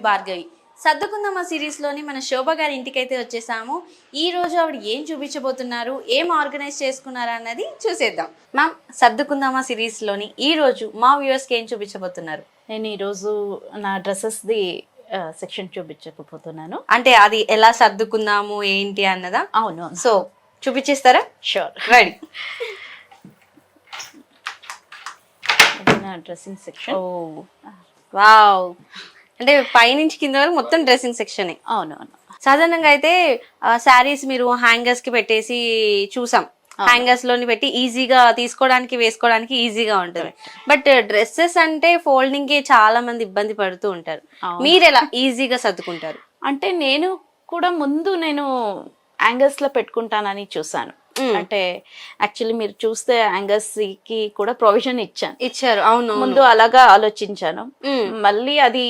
భార్గవి. సర్దుకుందామా సిరీస్లోని మన శోభ గారి ఇంటికైతే వచ్చేసాము. ఈ రోజు ఆవిడ ఏం చూపించబోతున్నారు, ఏం ఆర్గనైజ్ చేసుకున్నారు అన్నది చూసేద్దాం. మ్యామ్, సర్దుకుందామా సిరీస్లోని ఈ రోజు మా వ్యూవర్స్కి ఏం చూపించబోతున్నారు? నేను ఈరోజు నా డ్రెస్సెస్ది సెక్షన్ చూపించకపోతున్నాను. అంటే అది ఎలా సర్దుకుందాము ఏంటి అన్నదా? అవును. సో చూపించేస్తారా? Sure, ready. నా డ్రెస్సింగ్ సెక్షన్. ఓ వావ్, అంటే పైనుంచి కింద వరకు మొత్తం డ్రెస్సింగ్ సెక్షనే. అవునవును. సాధారణంగా అయితే శారీస్ మీరు హ్యాంగర్స్ కి పెట్టేసి చూసాం. హ్యాంగర్స్ లోని పెట్టి ఈజీగా తీసుకోవడానికి వేసుకోవడానికి ఈజీగా ఉంటుంది. బట్ డ్రెస్సెస్ అంటే ఫోల్డింగ్ కి చాలా మంది ఇబ్బంది పడుతూ ఉంటారు. మీరు ఎలా ఈజీగా సర్దుకుంటారు? అంటే నేను కూడా ముందు హ్యాంగర్స్ లో పెట్టుకుంటానని చూసాను. అంటే యాక్చువల్లీ మీరు చూస్తే హ్యాంగర్స్ కి కూడా ప్రొవిజన్ ఇచ్చారు. అవును, ముందు అలాగా ఆలోచించాను. మళ్ళీ అది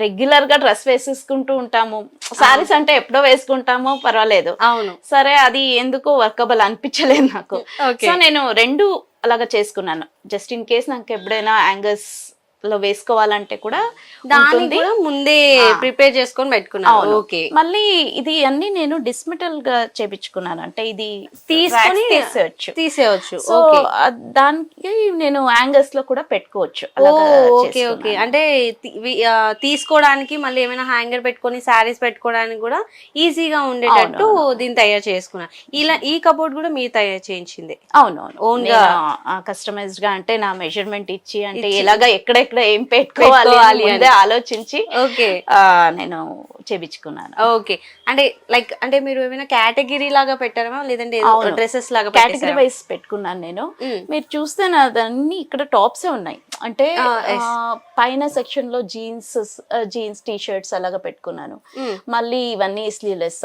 రెగ్యులర్ గా డ్రెస్ వేసేసుకుంటూ ఉంటాము. సారీస్ అంటే ఎప్పుడో వేసుకుంటామో పర్వాలేదు. అవును, సరే అది ఎందుకో వర్కబుల్ అనిపించలేదు నాకు. సో నేను రెండు అలాగా చేసుకున్నాను. జస్ట్ ఇన్ కేస్ నాకు ఎప్పుడైనా హ్యాంగర్స్ లో వేసుకోవాలంటే కూడా దాన్ని ముందే ప్రిపేర్ చేసుకొని పెట్టుకున్నాను. ఓకే. మళ్ళీ ఇది అన్ని నేను డిస్మెటల్ గా చేపించుకున్నాను. అంటే ఇది తీసుకొని తీసేయచ్చు. దానికి నేను హ్యాంగర్స్ లో కూడా పెట్టుకోవచ్చు. Okay okay. అంటే తీసుకోవడానికి మళ్ళీ ఏమైనా హ్యాంగర్ పెట్టుకొని శారీస్ పెట్టుకోవడానికి కూడా ఈజీగా ఉండేటట్టు దీన్ని తయారు చేసుకున్నాను. ఇలా ఈ కబోర్డ్ కూడా మీరు తయారు చేయించింది? అవునవును, ఓన్ గా కస్టమైజ్డ్ గా. అంటే నా మెజర్మెంట్ ఇచ్చి అంటే ఎలాగా ఎక్కడ ఏం పెట్టుకోవాలి అని ఆలోచించి నేను చేపించుకున్నాను. ఓకే. అంటే లైక్ అంటే మీరు ఏమైనా కేటగిరీ లాగా పెట్టారా లేదంటే డ్రెస్సెస్ లాగా? కేటగిరీ వైజ్ పెట్టుకున్నాను నేను. మీరు చూస్తే నాదన్నీ ఇక్కడ టాప్స్ ఉన్నాయి. అంటే పైన సెక్షన్ లో జీన్స్ టీ షర్ట్స్ అలాగా పెట్టుకున్నాను. మళ్ళీ ఇవన్నీ స్లీవ్లెస్.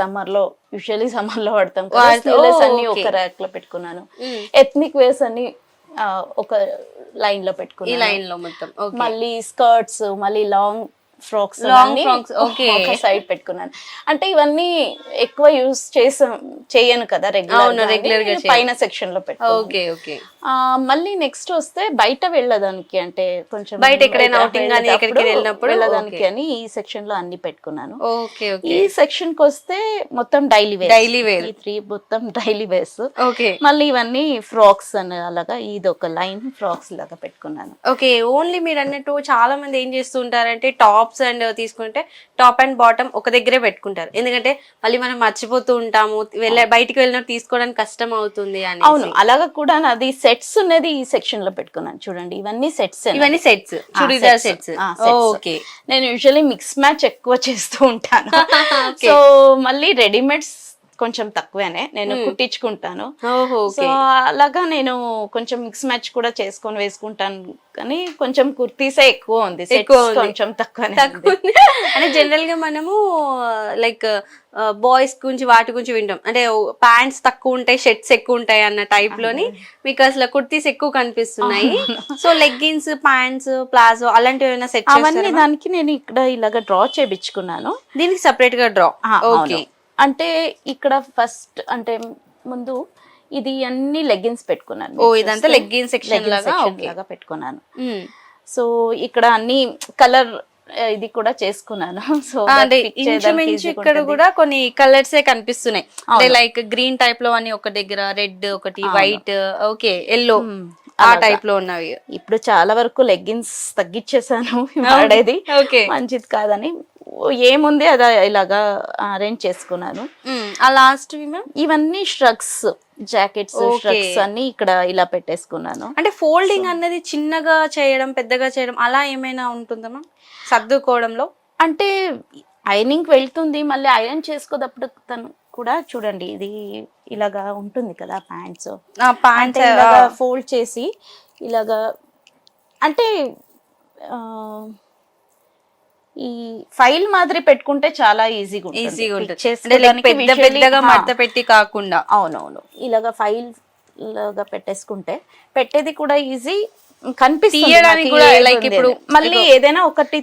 యూజువల్లీ సమ్మర్ లో వాడతాం కదా, స్లీవ్లెస్ అన్ని ఒక ర్యాక్ లో పెట్టుకున్నాను. ఎథ్నిక్ వేర్స్ అన్ని ఒక లైన్ లో పెట్టుకున్నాను. ఈ లైన్ లో మొత్తం. మళ్ళీ స్కర్ట్స్, మళ్ళీ లాంగ్ ఫ్రాక్స్ ఒక సైడ్ పెట్టుకున్నాను. అంటే ఇవన్నీ ఎక్కువ యూజ్ చేయను కదా రెగ్యులర్ గా, పైన సెక్షన్ లో పెట్టుకున్నాను. మళ్ళీ నెక్స్ట్ వస్తే బయట వెళ్ళడానికి, అంటే కొంచెం బయట ఎక్కడైనా వెళ్ళడానికి అని ఈ సెక్షన్ లో అన్ని పెట్టుకున్నాను. ఈ సెక్షన్ కి వస్తే మొత్తం డైలీ వేర్, మొత్తం డైలీ వేర్స్. మళ్ళీ ఇవన్నీ ఫ్రాక్స్ అని అలాగా, ఇది ఒక లైన్ ఫ్రాక్స్ లాగా పెట్టుకున్నాను. ఓకే. ఓన్లీ మీరు అన్నట్టు చాలా మంది ఏం చేస్తూ ఉంటారంటే టాప్స్ అండ్ తీసుకుంటే టాప్ అండ్ బాటమ్ ఒక దగ్గరే పెట్టుకుంటారు. ఎందుకంటే మళ్ళీ మనం మర్చిపోతూ ఉంటాము, బయటికి వెళ్ళినప్పుడు తీసుకోవడానికి కష్టం అవుతుంది అని. అవును, అలాగా కూడా నాది సెట్స్ ఉన్నది ఈ సెక్షన్ లో పెట్టుకున్నాను. చూడండి, ఇవన్నీ సెట్స్, చుడిదార్ సెట్స్. ఓకే. నేను యూజువల్లీ మిక్స్ మ్యాచ్ ఎక్కువ చేస్తూ ఉంటాను. సో మళ్ళీ రెడీమేడ్స్ కొంచెం తక్కువేనే నేను కుట్టించుకుంటాను. సో అలాగా నేను కొంచెం మిక్స్ మ్యాచ్ కూడా చేసుకొని వేసుకుంటాను. కానీ కొంచెం కుర్తీసే ఎక్కువ ఉంది, కొంచెం తక్కువ. అంటే జనరల్ గా మనము లైక్ బాయ్స్ గురించి వాటి గురించి వింటాం. అంటే ప్యాంట్స్ తక్కువ ఉంటాయి, షర్ట్స్ ఎక్కువ ఉంటాయి అన్న టైప్ లోని మీకు అసలు కుర్తీస్ ఎక్కువ కనిపిస్తున్నాయి. సో లెగ్గిన్స్, ప్యాంట్స్, ప్లాజో అలాంటివి ఏమైనా సెట్? అవన్నీ దానికి నేను ఇక్కడ ఇలాగా డ్రా చేయించుకున్నాను. దీనికి సపరేట్ గా డ్రా. ఓకే. అంటే ఇక్కడ ఫస్ట్ అంటే ముందు ఇది అన్ని లెగ్గిన్స్ పెట్టుకున్నాను. ఇదంతా లెగ్గిన్ సెక్షన్ లాగా పెట్టుకున్నాను. సో ఇక్కడ అన్ని కలర్ ఇది కూడా చేసుకున్నాను. సో ఇంచుమించు ఇక్కడ కూడా కొన్ని కలర్స్ కనిపిస్తున్నాయి. అంటే లైక్ గ్రీన్ టైప్ లో అని ఒక దగ్గర, రెడ్ ఒకటి, వైట్, ఓకే, ఎల్లో, ఆ టైప్ లో ఉన్నవి. ఇప్పుడు చాలా వరకు లెగ్గిన్స్ తగ్గించేసాను, వాడేది మంచిది కాదని. ఏముంది అదా ఇలాగా అరేంజ్ చేసుకున్నాను. ఆ లాస్ట్ ఇవన్నీ ష్రగ్స్, జాకెట్స్, ష్రగ్స్ అన్ని ఇక్కడ ఇలా పెట్టేసుకున్నాను. అంటే ఫోల్డింగ్ అన్నది చిన్నగా చేయడం, పెద్దగా చేయడం అలా ఏమైనా ఉంటుందమ్మా సర్దుకోవడంలో? అంటే ఐరనింగ్ వెళ్తుంది, మళ్ళీ ఐరన్ చేసుకోదప్పుడు తను కూడా చూడండి, ఇది ఇలాగా ఉంటుంది కదా ప్యాంట్స్ ఫోల్డ్ చేసి ఇలాగా. అంటే ఈ ఫైల్ మాదిరి పెట్టుకుంటే చాలా ఈజీగా ఉంటుంది, పెద్దగా మడత పెట్టి కాకుండా. అవునవును, ఇలాగా ఫైల్ లాగా పెట్టేసుకుంటే పెట్టేది కూడా ఈజీ కనిపిస్తుంది. ఇప్పుడు మళ్ళీ ఏదైనా ఒకటి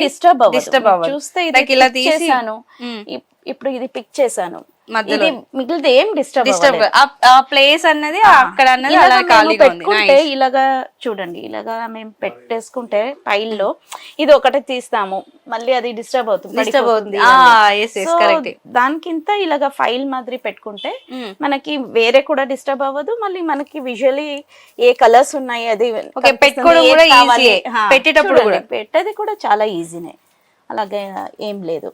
డిస్టర్బ్ అవ్వదు. చూస్తే ఇలా తీసేసాను, ఇప్పుడు ఇది పిక్ చేశాను, మధ్యలో ఇది మిగిలితే ఏం డిస్టర్బ్ ఆ ప్లేస్ అన్నది అక్కడ అన్నది అలా ఖాళీగా ఉంది. పెట్టుకుంటే ఇలాగా చూడండి, ఇలాగా మేము పెట్టేసుకుంటే పైల్లో ఇది ఒకటి తీస్తాము, మళ్ళీ అది డిస్టర్బ్ అవుతుంది. దానికింత ఇలాగా ఫైల్ మాదిరి పెట్టుకుంటే మనకి వేరే కూడా డిస్టర్బ్ అవ్వదు, మళ్ళీ మనకి విజువలీ ఏ కలర్స్ ఉన్నాయి అది పెట్టుకోవడం కూడా ఈజీ, పెట్టేటప్పుడు కూడా పెట్టేది కూడా చాలా ఈజీనే. అలాగే ఏం లేదు,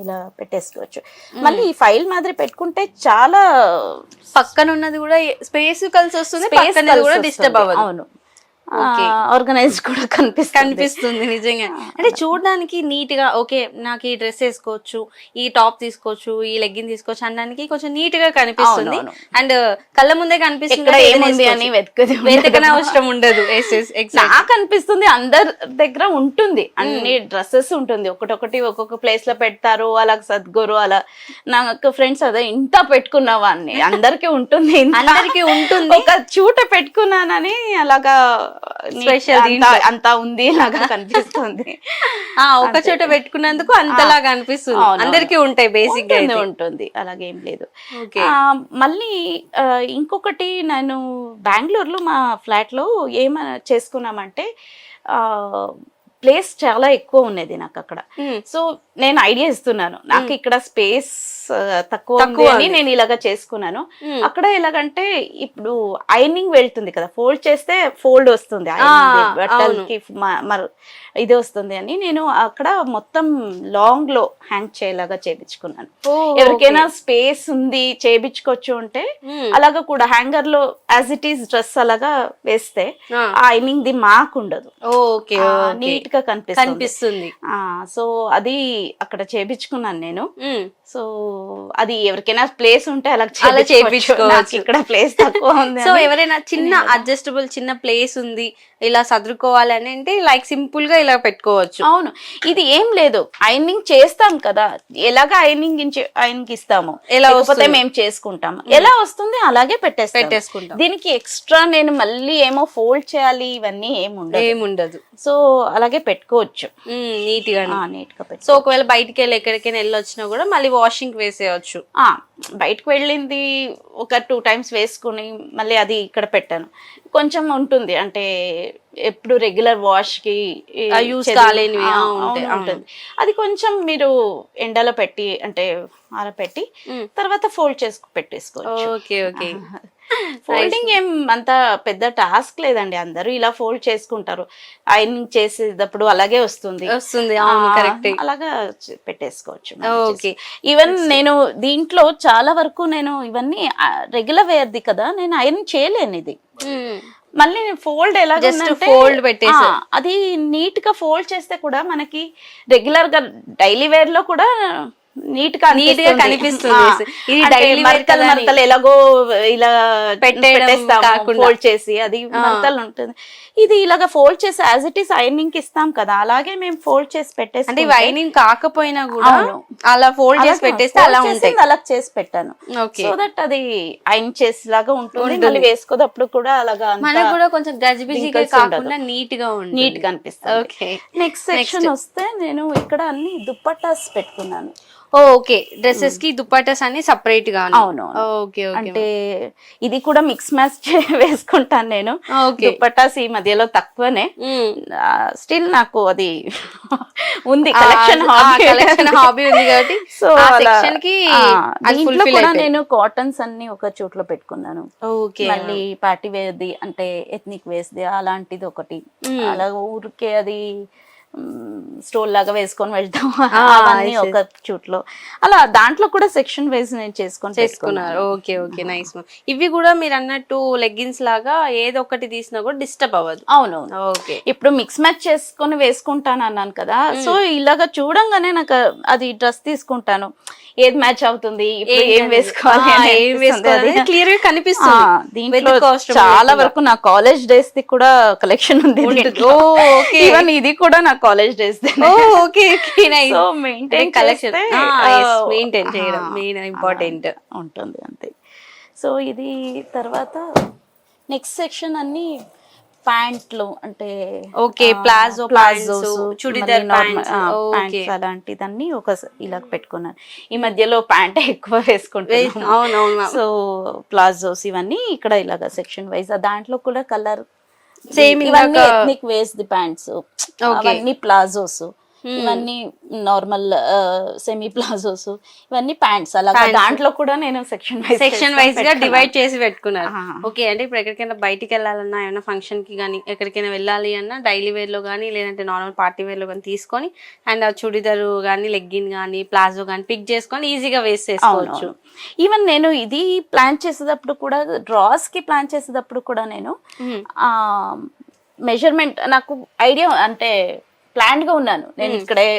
ఇలా పెట్టేసుకోవచ్చు. మళ్ళీ ఈ ఫైల్ మాదిరి పెట్టుకుంటే చాలా పక్కన ఉన్నది కూడా స్పేస్ కలిసి వస్తుంది, పక్కన కూడా డిస్టర్బ్ అవ్వదు. అవును, ఆర్గనైజ్ కూడా కనిపిస్తుంది నిజంగా. అంటే చూడడానికి నీట్ గా ఓకే నాకు ఈ డ్రెస్ వేసుకోవచ్చు, ఈ టాప్ తీసుకోవచ్చు, ఈ లెగ్గిన్ తీసుకోవచ్చు అనడానికి కొంచెం నీట్ గా కనిపిస్తుంది. అండ్ కళ్ళ ముందే కనిపిస్తుంది అని వెతకన అవసరం ఉండదు. నాకు అనిపిస్తుంది అందరి దగ్గర ఉంటుంది, అన్ని డ్రెస్సెస్ ఉంటుంది, ఒకటొకటి ఒక్కొక్క ప్లేస్ లో పెడతారు, అలా సద్గురు అలా. నాకు ఫ్రెండ్స్ అదే ఇంత పెట్టుకున్నావా అని అందరికి ఉంటుంది, ఒక చూట పెట్టుకున్నానని అలాగా స్పెషల్ అంతా ఉంది లాగా కనిపిస్తుంది. ఒక చోట పెట్టుకున్నందుకు అంతలాగా అనిపిస్తుంది. అందరికి ఉంటాయి బేసిక్ గా ఉంటుంది, అలాగేం లేదు. మళ్ళీ ఇంకొకటి, నేను బెంగళూరులో మా ఫ్లాట్ లో ఏమైనా చేసుకున్నామంటే ప్లేస్ చాలా ఎక్కువ ఉన్నది నాకు అక్కడ. సో నేను ఐడియా ఇస్తున్నాను, నాకు ఇక్కడ స్పేస్ తక్కువ అని నేను ఇలాగా చేసుకున్నాను. అక్కడ ఎలాగంటే ఇప్పుడు ఐరనింగ్ వెళ్తుంది కదా, ఫోల్డ్ చేస్తే ఫోల్డ్ వస్తుంది, బట్టలకి ఇది వస్తుంది అని నేను అక్కడ మొత్తం లాంగ్ లో హ్యాంగ్ చేయలాగా చేయించుకున్నాను. ఎవరికైనా స్పేస్ ఉంది చేయించుకోవచ్చు అంటే అలాగా కూడా హ్యాంగర్ లో యాజ్ ఇట్ ఈస్ డ్రెస్ అలాగా వేస్తే ఐరనింగ్ ది మార్క్ ఉండదు, నీట్ గా కనిపిస్తుంది. సో అది అక్కడ చేయించుకున్నాను నేను. సో అది ఎవరికైనా ప్లేస్ ఉంటే అలా చేయించుకోవచ్చు, ఇక్కడ ప్లేస్ తక్కువ ఉంది. సో ఎవరైనా చిన్న అడ్జస్టబుల్ చిన్న ప్లేస్ ఉంది ఇలా సదురుకోవాలి అని అంటే లైక్ సింపుల్ గా ఇలా పెట్టుకోవచ్చు. అవును, ఇది ఏం లేదు, ఐరనింగ్ చేస్తాం కదా, ఎలాగా ఐరనింగ్ ఇస్తాము, లేకపోతే మేము చేసుకుంటాము, ఎలా వస్తుంది అలాగే పెట్టేసుకుంటాం. దీనికి ఎక్స్ట్రా నేను మళ్ళీ ఏమో ఫోల్డ్ చేయాలి ఇవన్నీ ఏముండదు. సో అలాగే పెట్టుకోవచ్చు నీట్ గా సో ఒకవేళ బయటికి వెళ్ళి ఎక్కడికైనా వెళ్ళొచ్చినా కూడా మళ్ళీ వాషింగ్ వేసేయచ్చు. బయటకు వెళ్ళింది ఒక 2 times వేసుకుని మళ్ళీ అది ఇక్కడ పెట్టాను, కొంచెం ఉంటుంది అంటే ఎప్పుడు రెగ్యులర్ వాష్ కి యూస్ కాలేనివి ఉంటుంది. అది కొంచెం మీరు ఎండలో పెట్టి అంటే ఆరపెట్టి తర్వాత ఫోల్డ్ చేసి పెట్టేసుకోవచ్చు. ఫోల్డింగ్ ఏం అంత పెద్ద టాస్క్ లేదండి, అందరూ ఇలా ఫోల్డ్ చేసుకుంటారు, ఐరనింగ్ చేసేటప్పుడు అలాగే వస్తుంది. అలాగా పెట్టేసుకోవచ్చు. ఈవెన్ నేను దీంట్లో చాలా వరకు నేను ఇవన్నీ రెగ్యులర్ వేర్ది కదా, నేను ఐరన్ చేయలేను ఇది. మళ్ళీ ఫోల్డ్ ఎలా ఫోల్డ్ పెట్టేసి అది నీట్ గా ఫోల్డ్ చేస్తే కూడా మనకి రెగ్యులర్ గా డైలీ వేర్ లో కూడా నీట్ గా కనిపిస్తుంది. మరకలు ఎలాగో ఇలా పెట్టేస్తాము ఫోల్డ్ చేసి, అది మరకలు ఉంటుంది. ఇది ఇలాగా ఫోల్డ్ చేసి యాజ్ ఇట్ ఈస్ ఐరనింగ్ ఇస్తాం కదా, అలాగే మేము ఫోల్డ్ చేసి పెట్టేసి, అంటే ఐరనింగ్ కాకపోయినా కూడా అలా ఫోల్డ్ చేసి పెట్టేస్తే అలా ఉంటాయి, అలా చేసి పెట్టాను. సో దట్ అది ఐరన్ చేసేలాగా ఉంటుంది, మళ్ళీ వేసుకోదప్పుడు కూడా అలాగా మనకు కూడా కొంచెం గజిబిజిగా కాకుండా నీట్ గా కనిపిస్తుంది. నెక్స్ట్ సెక్షన్ వస్తే నేను ఇక్కడ అన్ని దుప్పట్టాస్ పెట్టుకున్నాను. ఓకే, డ్రెస్సెస్ కి దుపట్టాస్ అన్ని సపరేట్ గా. అవును, అంటే ఇది కూడా మిక్స్ మ్యాచ్ వేసుకుంటాను నేను. దుపట్టాస్ ఈ మధ్యలో తక్కువనే, స్టిల్ నాకు అది ఉంది, కలెక్షన్ హాబీ ఉంది కాబట్టి. సో దీంట్లో కూడా నేను కాటన్స్ అన్ని ఒక చోట్ల పెట్టుకున్నాను. మళ్ళీ పార్టీ వేర్ది అంటే ఎథ్నిక్ వేర్ది అలాంటిది ఒకటి, అలా ఊరికే అది స్టోల్ లాగా వేసుకొని వెళ్తాం అవన్నీ ఒక చూట్లో, అలా దాంట్లో కూడా సెక్షన్ వైజ్ నేను చేసుకున్నారు. Okay nice. ఇవి కూడా మీరు అన్నట్టు లెగ్గిన్స్ లాగా ఏదో ఒకటి తీసినా కూడా డిస్టర్బ్ అవ్వదు. అవును, ఓకే. ఇప్పుడు మిక్స్ మ్యాచ్ చేసుకొని వేసుకుంటాను అన్నాను కదా, సో ఇలాగా చూడంగానే నాకు అది డ్రెస్ తీసుకుంటాను, ఏది మ్యాచ్ అవుతుంది, ఏం వేసుకోవాలి క్లియర్ గా కనిపిస్తుంది. దీంట్లో చాలా వరకు నా కాలేజ్ డేస్ ది కూడా కలెక్షన్ ఉంది, ఈవెన్ ఇది కూడా నా కాలేజ్ డేస్ మెయింటైన్ చేయడం ఇంపార్టెంట్ ఉంటుంది అంతే. సో ఇది తర్వాత నెక్స్ట్ సెక్షన్ అన్ని ప్యాంట్లు అంటే okay, palazzo palazzos, churidar pants. Okay, pants అలాంటిదన్నీ ఇలా పెట్టుకున్నాను. ఈ మధ్యలో ప్యాంట్ ఎక్కువ వేసుకుంటాను. అవునవును. సో ప్లాజోస్ ఇవన్నీ ఇక్కడ ఇలాగా సెక్షన్ వైజ్. దాంట్లో కూడా కలర్ సేమ్ ఇవన్నీ ఎథ్నిక్ వేస్ ది ప్యాంట్స్, అవన్నీ ప్లాజోస్, ఇవన్నీ నార్మల్ సెమీ ప్లాజోస్, ఇవన్నీ ప్యాంట్స్. అలాగా దాంట్లో కూడా నేను సెక్షన్ వైజ్ గా డివైడ్ చేసి పెట్టుకున్నారు. ఓకే, అంటే ఇప్పుడు ఎక్కడికైనా బయటికి వెళ్ళాలన్నా, ఏమైనా ఫంక్షన్ కి కానీ ఎక్కడికైనా వెళ్ళాలి అన్నా డైలీ వేర్ లో కానీ లేదంటే నార్మల్ పార్టీ వేర్ లో కానీ తీసుకొని అండ్ ఆ చుడిదార్ కానీ లెగ్గిన్ కానీ ప్లాజో కానీ పిక్ చేసుకొని ఈజీగా వేస్ట్ చేసుకోవచ్చు. ఈవెన్ నేను ఇది ప్లాన్ చేసేటప్పుడు కూడా, డ్రాస్ కి ప్లాన్ చేసేటప్పుడు కూడా నేను మెజర్మెంట్ నాకు ఐడియా అంటే ప్లాన్ గా ఉన్నాను. నేను ఇక్కడే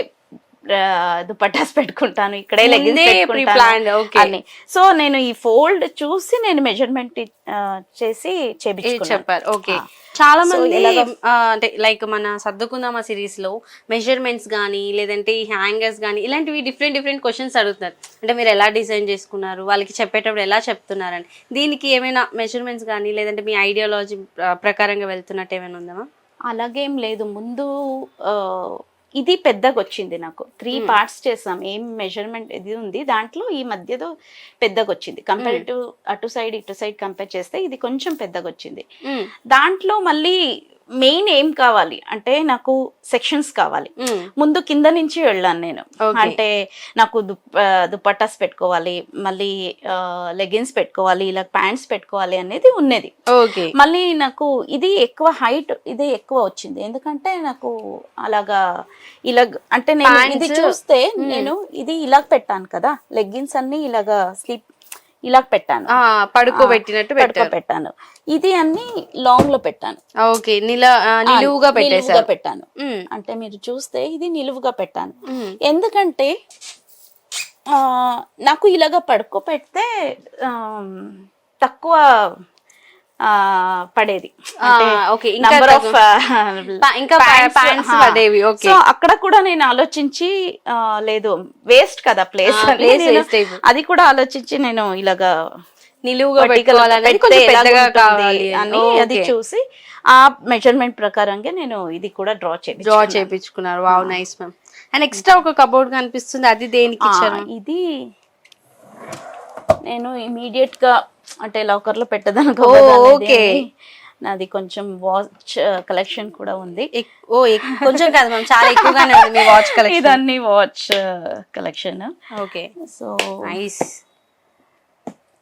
దుపట్టాస్ పెట్టుకుంటాను, ఇక్కడే లెగ్గిన్స్ పెట్టుకుంటాను. సో నేను ఈ ఫోల్డ్ చూసి నేను మెజర్మెంట్ చేసి చెప్పారు. ఓకే, చాలా మంది అంటే లైక్ మన సర్దుకుందామా సిరీస్ లో మెజర్మెంట్స్ కానీ లేదంటే ఈ హ్యాంగర్స్ కానీ ఇలాంటివి డిఫరెంట్ క్వశ్చన్స్ అడుగుతున్నారు. అంటే మీరు ఎలా డిజైన్ చేసుకున్నారు, వాళ్ళకి చెప్పేటప్పుడు ఎలా చెప్తున్నారని. దీనికి ఏమైనా మెజర్మెంట్స్ కానీ లేదంటే మీ ఐడియాలజీ ప్రకారంగా వెళ్తున్నట్టు ఏమైనా ఉందా? అలాగేం లేదు. ముందు ఇది పెద్దగా వచ్చింది, నాకు 3 parts చేసాం. ఏం మెజర్మెంట్ ఇది ఉంది దాంట్లో, ఈ మధ్యలో పెద్దగా వచ్చింది. కంపేరిటివ్ ఇటు సైడ్ కంపేర్ చేస్తే ఇది కొంచెం పెద్దగా వచ్చింది. దాంట్లో మళ్ళీ మెయిన్ ఏం కావాలి అంటే నాకు సెక్షన్స్ కావాలి. ముందు కింద నుంచి వెళ్ళాను నేను. అంటే నాకు దుపట్టాస్ పెట్టుకోవాలి, మళ్ళీ లెగిన్స్ పెట్టుకోవాలి, ఇలా ప్యాంట్స్ పెట్టుకోవాలి అనేది ఉన్నది. మళ్ళీ నాకు ఇది ఎక్కువ హైట్, ఇది ఎక్కువ వచ్చింది. ఎందుకంటే నాకు అలాగా ఇలా అంటే నేను ఇది చూస్తే నేను ఇది ఇలా పెట్టాను కదా, లెగ్గిన్స్ అన్ని ఇలాగా స్లీప్ ఇలా పెట్టాను, పడుకోబెట్టాను. ఇది అన్ని లాంగ్ లో పెట్టాను. ఓకే, నిలువుగా పెట్టాను. అంటే మీరు చూస్తే ఇది నిలువుగా పెట్టాను. ఎందుకంటే నాకు ఇలాగా పడుకోబెడితే తక్కువ పడేది. సో అక్కడ కూడా నేను ఆలోచించి, లేదు వేస్ట్ కదా ప్లేస్, అది కూడా ఆలోచించి నేను ఇలాగా నిలువుగా అని అది చూసి ఆ మెజర్మెంట్ ప్రకారంగా నేను ఇది కూడా డ్రా చేయించుకున్నారు. Wow, nice ma'am. And extra ఒక కబోర్డ్ కనిపిస్తుంది, అది దేనికి ఇచ్చారు? ఇది నేను ఇమీడియట్ గా అంటే లాకర్ లో పెట్టదాను. నాది కొంచెం వాచ్ కలెక్షన్ కూడా ఉంది. కొంచెం కాదు మ్యామ్, చాలా ఎక్కువగానే ఉంది మీ వాచ్ కలెక్షన్. ఇదన్నీ watch collection. Okay, so nice.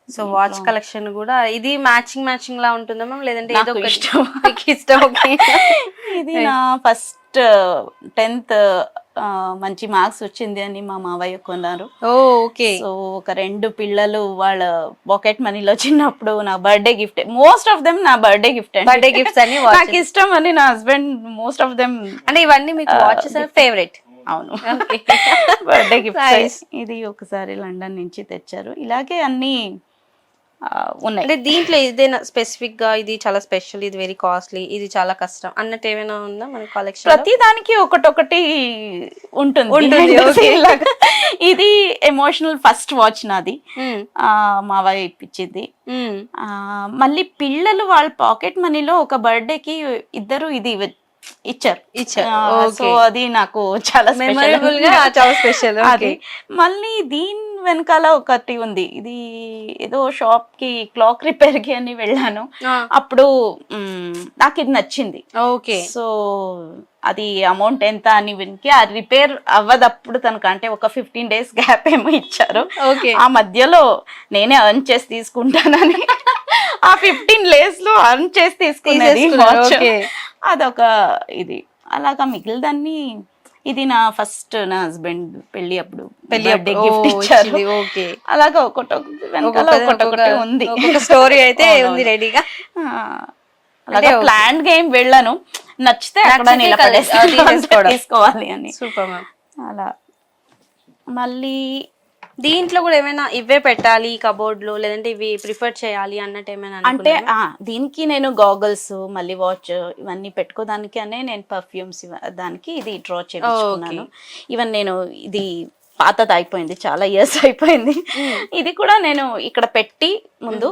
So watch collection కూడా ఇది మ్యాచింగ్ లా ఉంటుందా మ్యామ్, లేదంటే ఏదో ఇష్టం? ఇది నా ఫస్ట్ 10th మంచి మార్క్స్ వచ్చింది అని మా మావయ్య కొన్నారు. ఓకే, సో ఒక 2 పిల్లలు వాళ్ళ పాకెట్ మనీలో చిన్నప్పుడు నా birthday gift, most of them నా బర్త్డే గిఫ్ట్ అని నాకు ఇష్టం అని నా హస్బెండ్ మోస్ట్ ఆఫ్ దెమ్. అంటే ఇవన్నీ మీకు వాచెస్ ఫేవరెట్? అవును, బర్త్డే గిఫ్ట్. ఇది ఒకసారి లండన్ నుంచి తెచ్చారు. ఇలాగే అన్ని ఉన్నాయి. అంటే దీంట్లో ఏదైనా స్పెసిఫిక్ గా ఇది చాలా స్పెషల్, ఇది వెరీ కాస్ట్లీ, ఇది చాలా కష్టం అన్నట్టు ఏమైనా ఉందా మన కలెక్షన్? ప్రతి దానికి ఒకటి ఉంటుంది. ఇది ఎమోషనల్ ఫస్ట్ వాచ్ నాది, మావయ్య ఇప్పించింది. మళ్ళీ పిల్లలు వాళ్ళ పాకెట్ మనీలో ఒక బర్త్డేకి ఇద్దరు ఇది ఇచ్చారు. సో అది నాకు చాలా మెమరబుల్ గా, చాలా స్పెషల్. అది మళ్ళీ దీని వెనకాల ఒకటి ఉంది. ఇది ఏదో షాప్ కి క్లాక్ రిపేర్ కి అని వెళ్ళాను, అప్పుడు నాకు ఇది నచ్చింది. ఓకే, సో అది అమౌంట్ ఎంత అని వినికి, ఆ రిపేర్ అవ్వదప్పుడు తనకు అంటే ఒక 15 days గ్యాప్ ఏమో ఇచ్చారు. ఆ మధ్యలో నేనే ఎర్న్ చేసి తీసుకుంటానని ఆ 15 days లో ఎర్న్ చేసి తీసుకునేది. అదొక ఇది అలాగా మిగిలిదాన్ని. ఇది నా ఫస్ట్ నా హస్బెండ్ పెళ్లి అప్పుడు గిఫ్ట్ ఇచ్చారు. అలాగా ఒకటి ఉంది, స్టోరీ అయితే ఉంది రెడీగా. అలాగే ప్లాన్ గా ఏం వెళ్ళాను, నచ్చితే తీసుకోవాలి అని. Super ma'am. అలా మళ్ళీ దీంట్లో కూడా ఏమైనా ఇవే పెట్టాలి కబోర్డ్ లో, లేదంటే ఇవి ప్రిఫర్ చేయాలి అన్నట్టు ఏమైనా? అంటే దీనికి నేను గాగల్స్, మళ్ళీ వాచ్ ఇవన్నీ పెట్టుకోదానికి అనే నేను పర్ఫ్యూమ్స్ దానికి ఇది డ్రా చేయించుకున్నాను. ఈవెన్ నేను ఇది పాతది అయిపోయింది, చాలా ఇయర్స్ అయిపోయింది. ఇది కూడా నేను ఇక్కడ పెట్టి ముందు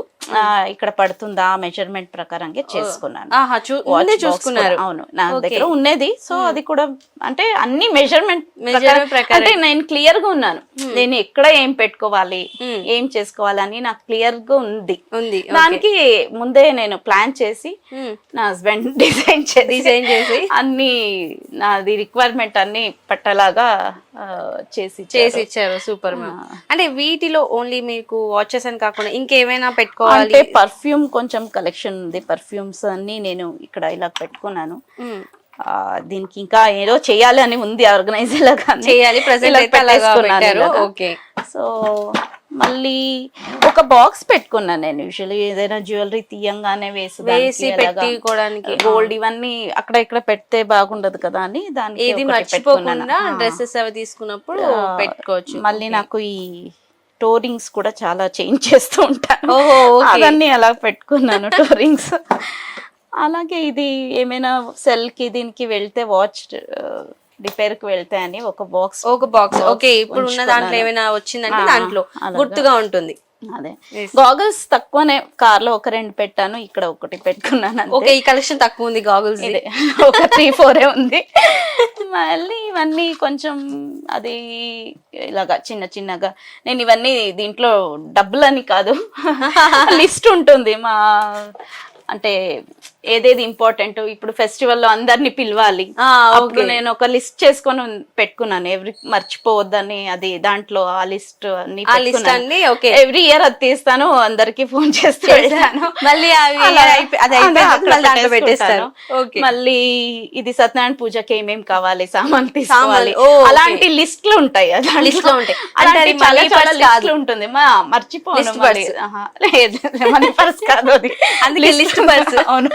ఇక్కడ పడుతుందా మెజర్మెంట్ ప్రకారంగా చేసుకున్నాను. ఆహా, Watch box చూసుకున్నారు. కూడా, అవును నా దగ్గర ఉన్నది. సో అది కూడా అంటే అన్ని మెజర్మెంట్ ప్రకారం అంటే నేను క్లియర్ గా ఉన్నాను, నేను ఎక్కడ ఏం పెట్టుకోవాలి ఏం చేసుకోవాలని నాకు క్లియర్ గా ఉంది. దానికి ముందే నేను ప్లాన్ చేసి నా హస్బెండ్ డిజైన్ చేసి అన్ని నాది రిక్వైర్మెంట్ అన్ని పట్టలాగా చేసి ఇచ్చారు. Super ma'am. అంటే వీటిలో ఓన్లీ మీకు వాచెస్ అని కాకుండా ఇంకేమైనా పెట్టుకోవాలి అంటే పర్ఫ్యూమ్ కొంచెం కలెక్షన్ ఉంది, పర్ఫ్యూమ్స్ అన్ని నేను ఇక్కడ ఇలా పెట్టుకున్నాను. దీనికి ఇంకా ఏదో చేయాలి అని ఉంది, ఆర్గనైజ్ లాగా చేయాలి. ఓకే. సో మళ్ళీ ఒక బాక్స్ పెట్టుకున్నాను నేను. యూజువల్లీ ఏదైనా జ్యువెలరీ తీయంగానే వేసి పెట్టుకోవడానికి గోల్డ్ ఇవన్నీ అక్కడ ఇక్కడ పెడితే బాగుండదు కదా అని దానికి ఏది మర్చిపోకుండా డ్రెస్సెస్ అవి తీసుకున్నప్పుడు పెట్టుకోవచ్చు. మళ్ళీ నాకు ఈ టోరింగ్స్ కూడా చాలా చేంజ్ చేస్తూ ఉంటాను, అవన్నీ అలా పెట్టుకున్నాను టోరింగ్స్. అలాగే ఇది ఏమైనా సెల్ కి దీనికి వెళ్తే వాచ్ రిపేర్ కి వెళ్తే అని ఒక బాక్స్ ఓకే. ఇప్పుడు ఉన్న దాంట్లో ఏమైనా వచ్చిందంటే దాంట్లో గుర్తుగా ఉంటుంది. అదే గాగల్స్ తక్కువనే, కార్ లో ఒక 2 పెట్టాను, ఇక్కడ ఒకటి పెట్టుకున్నాను. ఓకే, ఈ కలెక్షన్ తక్కువ ఉంది గాగల్స్, ఒక 3-4 ఉంది. మళ్ళీ ఇవన్నీ కొంచెం అది ఇలాగా చిన్నగా నేను ఇవన్నీ దీంట్లో డబ్బులని కాదు, లిస్ట్ ఉంటుంది మా అంటే ఏదేది ఇంపార్టెంట్. ఇప్పుడు ఫెస్టివల్ లో అందరిని పిలవాలి, అప్పుడు నేను ఒక లిస్ట్ చేసుకొని పెట్టుకున్నాను, మర్చిపోవద్దని. అది దాంట్లో ఆ లిస్ట్ అన్ని ఎవ్రీ ఇయర్ అది తీస్తాను, అందరికి ఫోన్ చేస్తూ మళ్ళీ మళ్ళీ ఇది సత్యనారాయణ పూజకి ఏమేం కావాలి సామాన్ తీసుకోవాలి, అలాంటి లిస్ట్లు ఉంటాయి. అలాంటి చాలా లిస్ట్లు ఉంటుంది, మర్చిపోను. మనీ పర్స్ కాదు అది, లిస్ట్ పర్స్. అవును.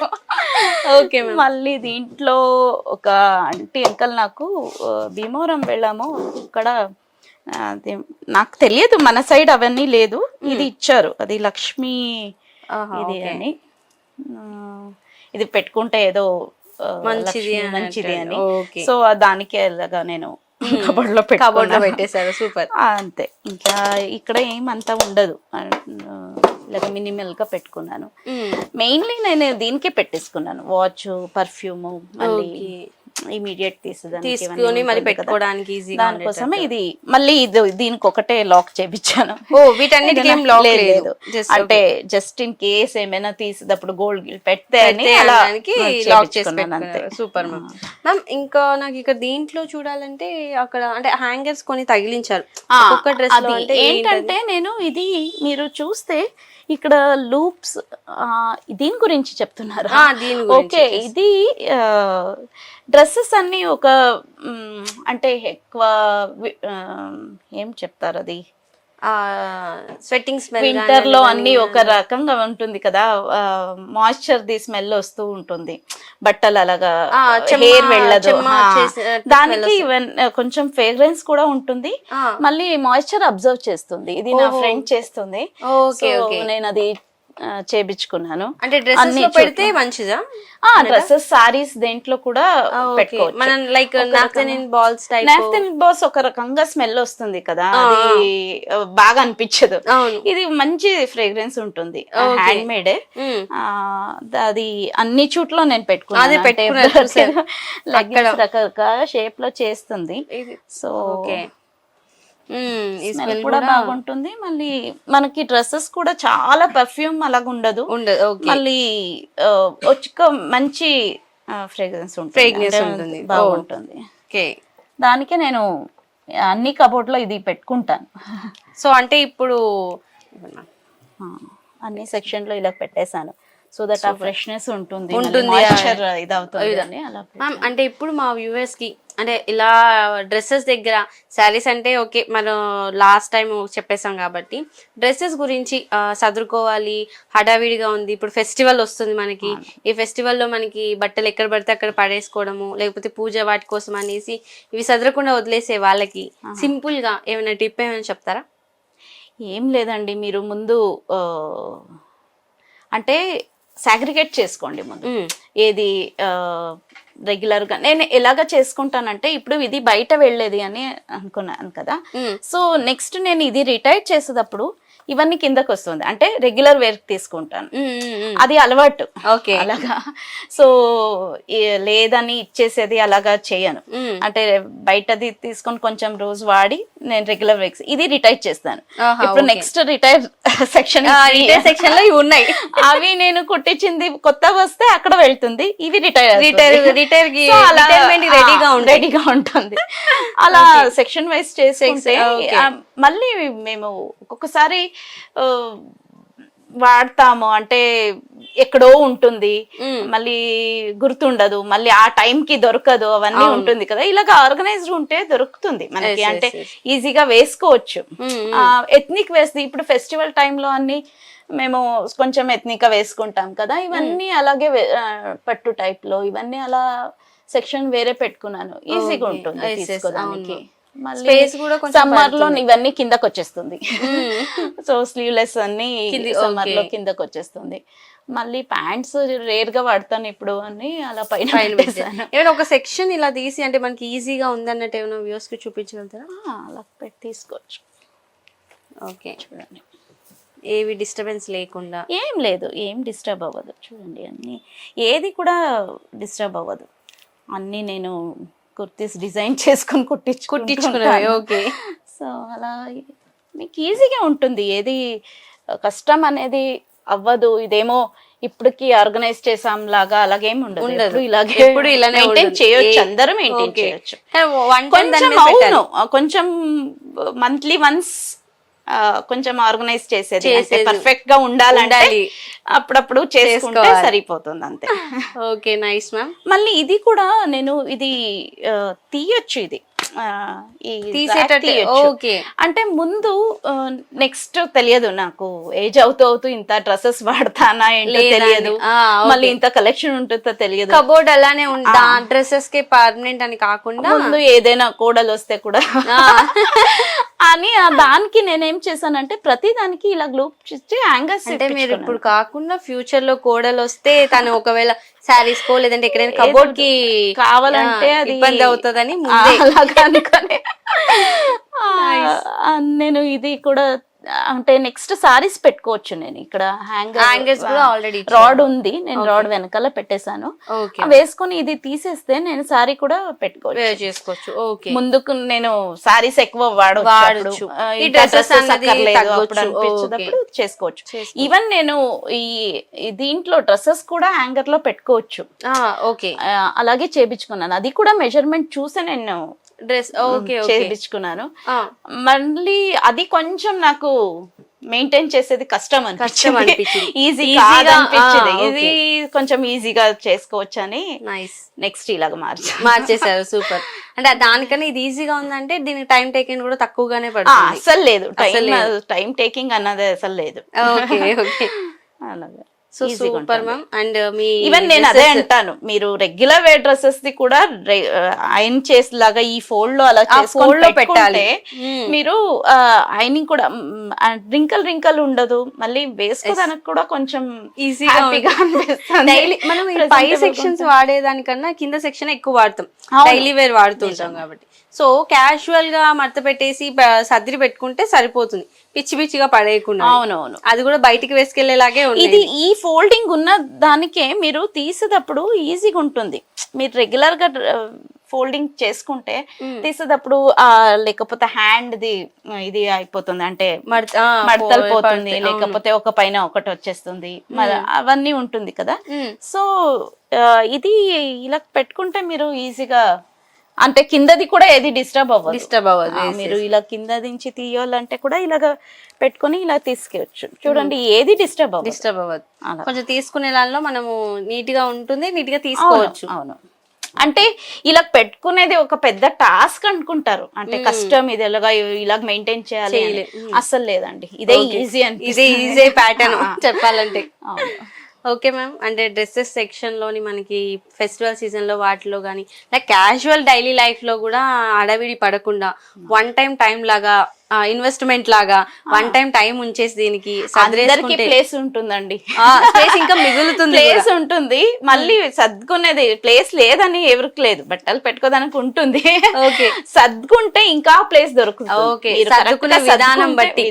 ఓకే. మళ్ళీ దీంట్లో ఒక ఆంటీ అంకల్ నాకు భీమవరం వెళ్ళాము, ఇక్కడ నాకు తెలియదు మన సైడ్ అవన్నీ లేదు, ఇది ఇచ్చారు, అది లక్ష్మి ఇది అని. ఇది పెట్టుకుంటే ఏదో మంచిది అని. సో దానికి ఎలాగా నేను కబోర్డ్ లో పెట్టేశారు. సూపర్. అంతే, ఇంకా ఇక్కడ ఏమంతా ఉండదు, ఇలాగ మినిమల్ గా పెట్టుకున్నాను. మెయిన్లీ నేను దీనికే పెట్టేసుకున్నాను, వాచ్, పర్ఫ్యూమ్, మళ్ళీ ఇమీడియట్ తీసుకొని మరి పెట్టుకోవడానికి దానికోసమే ఇది మళ్ళీ దీనికి ఒకటే లాక్ చేపించాను. వీటన్నిటికీ లేదు, అంటే జస్ట్ ఇన్ కేస్ ఏమైనా తీసేటప్పుడు గోల్డ్ పెడితే లాక్ చేసుకున్నాను అంతే. Super ma'am. ఇంకా నాకు ఇక్కడ దీంట్లో చూడాలంటే అక్కడ అంటే హ్యాంగర్స్ కొన్ని తగిలించారు ఒక్క డ్రెస్ లో. ఏంటంటే నేను ఇది మీరు చూస్తే ఇక్కడ లూప్స్ దీని గురించి చెప్తున్నారు. ఓకే, ఇది డ్రెస్సెస్ అన్ని ఒక అంటే ఎక్కువ ఏం చెప్తారు, అది స్వెట్టింగ్ స్మెల్, వింటర్ లో అన్ని ఒక రకంగా ఉంటుంది కదా, మాయిశ్చర్ ది స్మెల్ వస్తూ ఉంటుంది, బట్టలు అలాగా హెయిర్ వెళ్ళదు, దానికి కొంచెం ఫ్రేగ్రెన్స్ కూడా ఉంటుంది, మళ్ళీ మాయిశ్చర్ అబ్జర్వ్ చేస్తుంది. ఇది నా ఫ్రెండ్ చేస్తుంది, నేను అది చేపించుకున్నాను. అంటే డ్రెస్సెస్ లో పెడితే మంచిదా? డ్రెస్సెస్, సారీస్ దేంట్లో కూడా పెట్టుకోవచ్చు. మనం like naphthalene balls type, naphthalene balls ఒక రకంగా స్మెల్ వస్తుంది కదా, అది బాగా అనిపించదు. ఇది మంచి ఫ్రేగ్రెన్స్ ఉంటుంది, హ్యాండ్ మేడ్. అది అన్ని చోట్ల నేను పెట్టుకున్నాను, రకరకాల షేప్ లో చేస్తుంది. సో స్మెల్ కూడా బాగుంటుంది. మళ్ళీ మనకి డ్రెస్సెస్ కూడా చాలా పర్ఫ్యూమ్ అలాగ ఉండదు, మళ్ళీ ఒక మంచి ఫ్రేగ్రెన్స్ ఉంటుంది, బాగుంటుంది. దానికే నేను అన్ని కబోర్డ్ లో ఇది పెట్టుకుంటాను. సో అంటే ఇప్పుడు అన్ని సెక్షన్ లో ఇలా పెట్టేశాను, సో దట్ ఆ ఫ్రెష్నెస్ ఉంటుంది. అంటే ఇప్పుడు మా వ్యూవర్స్ కి అంటే ఇలా డ్రెస్సెస్ దగ్గర శారీస్ అంటే ఓకే మనం లాస్ట్ టైం చెప్పేసాం కాబట్టి డ్రెస్సెస్ గురించి సదురుకోవాలి, హడావిడిగా ఉంది, ఇప్పుడు ఫెస్టివల్ వస్తుంది మనకి, ఈ ఫెస్టివల్లో మనకి బట్టలు ఎక్కడ పడితే అక్కడ పడేసుకోవడము, లేకపోతే పూజ వాటి కోసం అనేసి ఇవి సదరకుండా వదిలేసే వాళ్ళకి సింపుల్ గా ఏమైనా టిప్ ఏమైనా చెప్తారా? ఏం లేదండి, మీరు ముందు అంటే సాగ్రిగేట్ చేసుకోండి ముందు, ఏది రెగ్యులర్ గా నేను ఎలాగ చేసుకుంటానంటే, ఇప్పుడు ఇది బయట వెళ్ళేది అని అనుకున్నాను కదా, సో నెక్స్ట్ నేను ఇది రిటైర్ చేసేటప్పుడు ఇవన్నీ కిందకి వస్తుంది, అంటే రెగ్యులర్ వేర్ తీసుకుంటాను, అది అలవాటు. ఓకే. అలాగా సో లేదని ఇచ్చేసేది అలాగా చేయను, అంటే బయటది తీసుకొని కొంచెం రోజు వాడి నేను రెగ్యులర్ వేర్స్ ఇది రిటైర్ చేస్తాను. ఇప్పుడు నెక్స్ట్ రిటైర్ సెక్షన్ సెక్షన్ లో ఇవి ఉన్నాయి, అవి నేను కుట్టించింది కొత్తగా వస్తే అక్కడ వెళ్తుంది, ఇవి రెడీగా ఉంటుంది. అలా సెక్షన్ వైజ్ చేసుకుంటే మళ్ళీ మేము ఒక్కొక్కసారి వాడతాము, అంటే ఎక్కడో ఉంటుంది, మళ్ళీ గుర్తుండదు, మళ్ళీ ఆ టైంకి దొరకదు, అవన్నీ ఉంటుంది కదా. ఇలాగ ఆర్గనైజ్డ్ ఉంటే దొరుకుతుంది మనకి, అంటే ఈజీగా వేసుకోవచ్చు. ఎథ్నిక్ వేస్తే ఇప్పుడు ఫెస్టివల్ టైంలో అన్ని మేము కొంచెం ఎథ్నిక్ వేసుకుంటాం కదా, ఇవన్నీ అలాగే పట్టు టైప్ లో ఇవన్నీ అలా సెక్షన్ వేరే పెట్టుకున్నాను, ఈజీగా ఉంటుంది తీసుకోవడానికి. మళ్ళీ సమ్మర్ లో ఇవన్నీ కిందకి వచ్చేస్తుంది, సో స్లీవ్లెస్ అన్ని సమ్మర్ లో కిందకి వచ్చేస్తుంది. మళ్ళీ ప్యాంట్స్ రేర్ గా వాడతాను ఇప్పుడు అని అలా పైన ఏమైనా ఒక సెక్షన్ ఇలా తీసి అంటే మనకి ఈజీగా ఉందన్నట్టు ఏమైనా వ్యూస్ కి చూపించగలుగుతారా? అలా పెట్టి తీసుకోవచ్చు. ఓకే, చూడండి ఏవి డిస్టర్బెన్స్ లేకుండా. ఏం లేదు, ఏం డిస్టర్బ్ అవ్వదు, చూడండి అన్ని ఏది కూడా డిస్టర్బ్ అవ్వదు, అన్ని నేను కుర్తీస్ డిజైన్ చేసుకొని కుట్టించుకున్నాను. ఓకే, సో అలా మీకు ఈజీగా ఉంటుంది, ఏది కష్టం అనేది అవ్వదు. ఇదేమో ఇప్పటికి ఆర్గనైజ్ చేసాం లాగా అలాగేం ఉండదు, ఇలాగే మెయింటైన్ చేయొచ్చు, అందరూ మెయింటైన్ చేయొచ్చు. కొంచెం అవును, కొంచెం మంత్లీ వన్స్ కొంచెం ఆర్గనైజ్ చేసేది, పర్ఫెక్ట్ గా ఉండాలంటే అప్పుడప్పుడు చేసుకుంటే సరిపోతుంది అంతే. Okay, nice ma'am. మళ్ళీ ఇది కూడా నేను ఇది తీయొచ్చు, ఇది ఓకే, అంటే ముందు నెక్స్ట్ తెలియదు నాకు, ఏజ్ అవుతూ ఇంత డ్రెస్సెస్ వాడతానా ఏంటో తెలియదు, మళ్ళీ ఇంత కలెక్షన్ ఉంటుందో తెలియదు. కబోర్డ్ అలానే ఉంటా, డ్రెస్సెస్ కి పర్మనెంట్ అని కాకుండా ముందు ఏదైనా కోడలు వస్తే కూడా అని దానికి నేనేం చేశానంటే ప్రతి దానికి ఇలా గ్లూప్ చేసి హ్యాంగర్స్. అంటే మీరు ఇప్పుడు కాకుండా ఫ్యూచర్ లో కోడలు వస్తే తను ఒకవేళ శారీస్ కో లేదంటే ఎక్కడైనా కబోర్డ్ కి కావాలంటే అది ఇబ్బంది అవుతుందని అనుకొని నేను ఇది కూడా, అంటే నెక్స్ట్ సారీస్ పెట్టుకోవచ్చు. నేను ఇక్కడ హ్యాంగర్స్ కూడా ఆల్రెడీ రాడ్ ఉంది, నేను రాడ్ వెనకాల పెట్టేశాను, వేసుకొని ఇది తీసేస్తే నేను సారీ కూడా చేసుకోవచ్చు. ముందుకు నేను సారీస్ ఎక్కువ వాడవచ్చు, చేసుకోవచ్చు. ఈవెన్ నేను ఈ దీంట్లో డ్రెస్సెస్ కూడా హ్యాంగర్ లో పెట్టుకోవచ్చు. ఓకే, అలాగే చేపించుకున్నాను, అది కూడా మెజర్మెంట్ చూసే నేను డ్రెస్ చేయించుకున్నాను. మళ్ళీ అది కొంచెం నాకు మెయింటైన్ చేసేది కష్టం అనిపించింది, ఈజీగా అనిపించింది. ఇది కొంచెం ఈజీగా చేసుకోవచ్చు అని నెక్స్ట్ ఇలాగ మార్చేసారు. సూపర్. అంటే దానికన్నా ఇది ఈజీగా ఉందంటే దీనికి టైం టేకింగ్ కూడా తక్కువగానే పడుతుంది. అసలు లేదు, టైం టేకింగ్ అన్నది అసలు లేదు. అలాగే so super ma'am. And me even నేను అదే అంటాను, మీరు రెగ్యులర్ వేర్ డ్రెస్సెస్ ది కూడా ఐరన్ చేసేలాగా ఈ ఫోల్డ్ లో అలా ఫోల్డ్ లో పెట్టాలి. మీరు ఐరనింగ్ కూడా రింకల్ ఉండదు, మళ్ళీ వేసుకోవడానికి కూడా కొంచెం ఈజీగా అనిపిస్తుంది. మనం పై సెక్షన్స్ వాడేదానికన్నా కింద సెక్షన్ ఎక్కువ వాడతాం, డైలీ వేర్ వాడుతుంటాం కాబట్టి. సో క్యాజువల్ గా మడత పెట్టేసి సర్దిరి పెట్టుకుంటే సరిపోతుంది, పిచ్చి పిచ్చిగా పడేయకుండా. అవునవును, అది కూడా బయటికి వేసుకెళ్లేలాగే ఇది. ఈ ఫోల్డింగ్ ఉన్న దానికే మీరు తీసేటప్పుడు ఈజీగా ఉంటుంది. మీరు రెగ్యులర్ గా ఫోల్డింగ్ చేసుకుంటే తీసేటప్పుడు లేకపోతే హ్యాండ్ ది ఇది అయిపోతుంది, అంటే మడతలు పోతుంది, లేకపోతే ఒక పైన ఒకటి వచ్చేస్తుంది, అవన్నీ ఉంటుంది కదా. సో ఇది ఇలా పెట్టుకుంటే మీరు ఈజీగా, అంటే కిందది కూడా ఏది డిస్టర్బ్ అవ్వదు. మీరు ఇలా కింద దించి తీయాలంటే కూడా ఇలాగ పెట్టుకొని ఇలా తీసుకెవచ్చు. చూడండి, ఏది డిస్టర్బ్ అవ్వదు. కొంచెం తీసుకునే దానిలో మనము నీట్ గా ఉంటుంది, నీట్ గా తీసుకోవచ్చు. అవును, అంటే ఇలా పెట్టుకునేది ఒక పెద్ద టాస్క్ అనుకుంటారు, అంటే కష్టం, ఇది ఇలా మెయింటైన్ చేయాలి. అసలు లేదండి, ఇదే ఈజీ అని, ఇదే ఈజీ ప్యాటర్న్ చెప్పాలంటే. Okay ma'am. అంటే డ్రెస్సెస్ సెక్షన్ లోని మనకి ఫెస్టివల్ సీజన్ లో వాటిలో కానీ లైక్ క్యాజువల్ డైలీ లైఫ్ లో కూడా అడవిడి పడకుండా వన్ టైం లాగా ఇన్వెస్ట్మెంట్ లాగా వన్ టైం ఉంచేసి దీనికి ప్లేస్ ఉంటుందండి, ప్లేస్ ఇంకా మిగులుతుంది, ప్లేస్ ఉంటుంది. మళ్ళీ సర్దుకునేది ప్లేస్ లేదని ఎవరికి లేదు, బట్టలు పెట్టుకోదానికి ఉంటుంది. ఓకే, సర్దుకుంటే ఇంకా ప్లేస్ దొరుకుతుంది. ఓకే, సర్దుకునే విధానం బట్టి.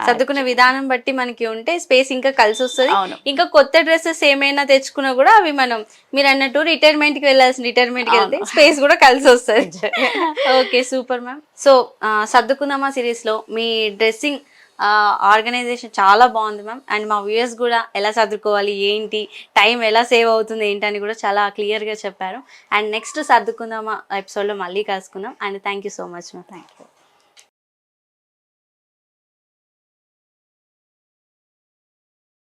సర్దుకునే విధానం బట్టి మనకి ఉంటే స్పేస్ ఇంకా కలిసి వస్తుంది. అవును. ఇంకా కొత్త డ్రెస్సెస్ ఏమైనా తెచ్చుకున్నా కూడా అవి మనం మీరు అన్నట్టు రిటైర్మెంట్ కి వెళ్ళాల్సిన రిటైర్మెంట్ కి వెళ్తే స్పేస్ కూడా కలిసి వస్తుంది. Okay super ma'am. సో సర్దుకుందామా సిరీస్ లో మీ డ్రెస్సింగ్ ఆర్గనైజేషన్ చాలా బాగుంది మ్యామ్. అండ్ మా వ్యూయర్స్ కూడా ఎలా సర్దుకోవాలి, ఏంటి టైం ఎలా సేవ్ అవుతుంది ఏంటని కూడా చాలా క్లియర్గా చెప్పారు. అండ్ నెక్స్ట్ సర్దుకుందామా ఎపిసోడ్లో మళ్ళీ కలుసుకుందాం. And thank you so much ma'am. Thank you.